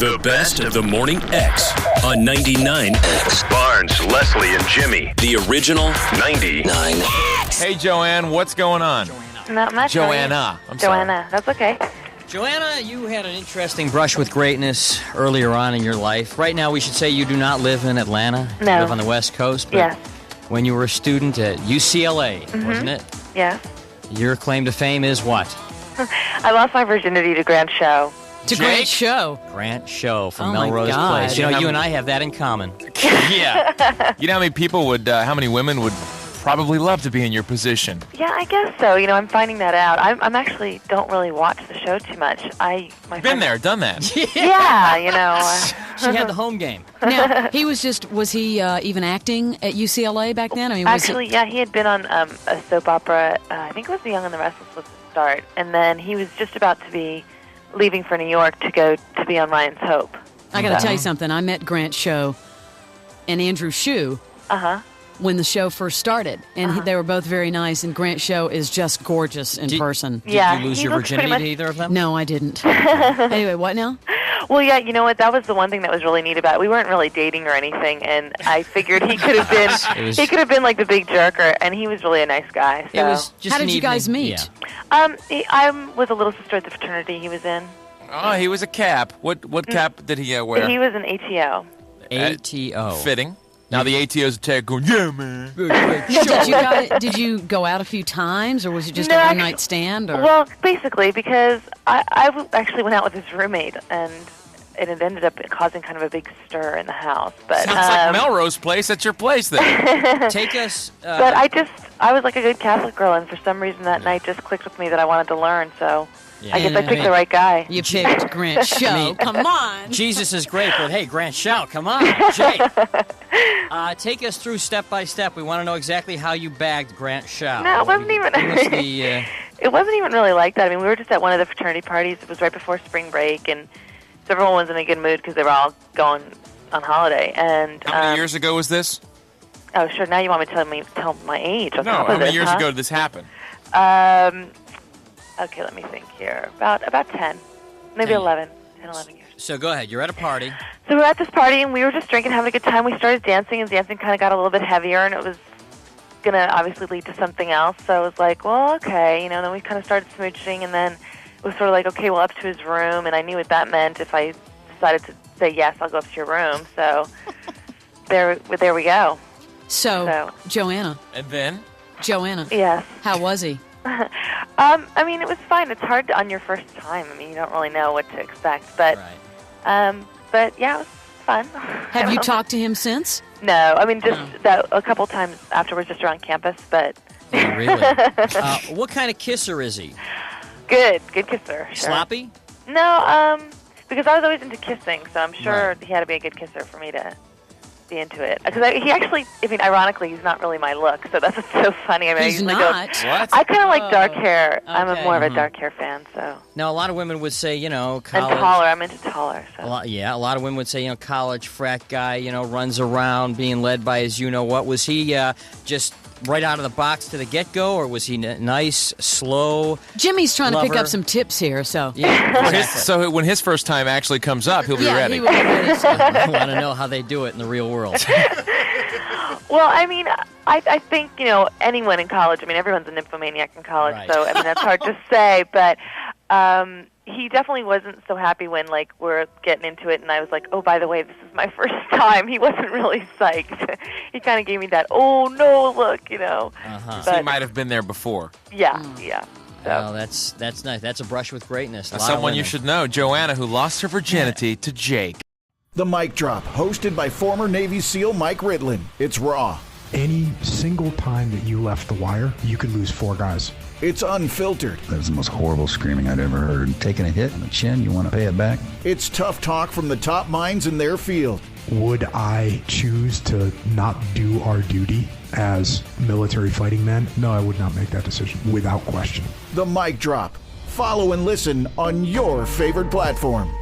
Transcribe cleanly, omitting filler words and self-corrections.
The best of the Morning X on 99X. Barnes, Leslie, and Jimmy. The original 99X. Hey, Joanne, what's going on? Not much. Joanna. Joanna, that's okay. Joanna, you had an interesting brush with greatness earlier on in your life. Right now, we should say you do not live in Atlanta. No. You live on the West Coast. But Yes. when you were a student at UCLA, wasn't it? Yes. Your claim to fame is what? I lost my virginity to Grant Show. To Grant Show. Grant Show from Oh, my Melrose God. Place. You know, you and I have that in common. Yeah. You know how many people would, how many women would probably love to be in your position? Yeah, I guess so. You know, I'm finding that out. I'm actually don't really watch the show too much. Been there, done that. Yeah, you know. She had the home game. Now, was he even acting at UCLA back then? I mean, Yeah, he had been on a soap opera. I think it was The Young and the Restless was the start. And then he was just about to be leaving for New York to go to be on Ryan's Hope. I got to tell you something. I met Grant Show and Andrew Shue when the show first started. And they were both very nice. And Grant Show is just gorgeous in person. Did Yeah, you lose he your looks pretty virginity much- to either of them? No, I didn't. Anyway, what now? Well, yeah, you know what? That was the one thing that was really neat about it. We weren't really dating or anything, and I figured he could have been like the big jerker, and he was really a nice guy. So. It was just How an did you guys evening. meet? Yeah. I was a little sister at the fraternity he was in. Oh, he was a cap. What cap did he wear? He was an ATO. ATO. Fitting. Now the ATO's attack going, yeah, man. Did you go out a few times, or was it just No, a actually- one-night stand? Or? Well, basically, because actually went out with his roommate, and it had ended up causing kind of a big stir in the house. But Sounds like Melrose Place. That's your place then. Take us... but I was like a good Catholic girl, and for some reason that night just clicked with me that I wanted to learn. So Yeah. I guess I picked the right guy. You picked Grant Show. Come on. Jesus is great, but hey, Grant Show, come on, Jake. Take us through step by step. We want to know exactly how you bagged Grant Show. No, it wasn't even. Give us the, It wasn't even really like that. I mean, we were just at one of the fraternity parties. It was right before spring break, and so everyone was in a good mood because they were all going on holiday. And How many years ago was this? Oh, sure. Now you want me to tell my age? On No, top how of many this, years huh? ago did this happen? Okay, let me think here. About 10, maybe 10. 11 years. so go ahead. You're at a party. So we were at this party, and we were just drinking, having a good time. We started dancing, and dancing kind of got a little bit heavier, and it was going to obviously lead to something else. So I was like, well, okay. You know, then we kind of started smooching, and then it was sort of like, okay, well, up to his room, and I knew what that meant if I decided to say, yes, I'll go up to your room. So there we go. So, Joanna. And then? Joanna. Yes. How was he? I mean, it was fine. It's hard on your first time. I mean, you don't really know what to expect. But, but yeah, it was fun. Have you talked to him since? No, I mean, just that a couple times afterwards, just around campus. But Oh, really? What kind of kisser is he? good kisser. Sure. Sloppy? No, because I was always into kissing, so I'm sure he had to be a good kisser for me to be into it. Because he actually, I mean, ironically, he's not really my look, so that's what's so funny. I mean, I He's usually not. What? I kind of like dark hair. I'm okay. more of a dark hair fan, so. Now, a lot of women would say, you know, college... And taller. I'm into taller. So. A lot of women would say, you know, college frat guy, you know, runs around being led by his you-know-what. Was he just right out of the box to the get-go, or was he nice, slow? Jimmy's trying to pick Lover. up some tips here, so. Yeah, exactly. So when his first time actually comes up, he'll be ready. he will be ready. I want to know how they do it in the real world. Well, I mean, I think, you know, anyone in college, I mean, everyone's a nymphomaniac in college, Right. so, I mean, that's hard to say, but he definitely wasn't so happy when, like, we're getting into it, and I was like, oh, by the way, this is my first time. He wasn't really psyched. He kind of gave me that, oh, no, look, you know. So he might have been there before. Yeah. So. Well, that's nice. That's a brush with greatness. A lot of Someone you women. should know, Joanna, who lost her virginity to Jake. The Mic Drop, hosted by former Navy SEAL Mike Ritlin. It's raw. Any single time that you left the wire, you could lose 4 guys. It's unfiltered. That was the most horrible screaming I'd ever heard. Taking a hit on the chin, you want to pay it back? It's tough talk from the top minds in their field. Would I choose to not do our duty as military fighting men? No, I would not make that decision, without question. The Mic Drop. Follow and listen on your favorite platform.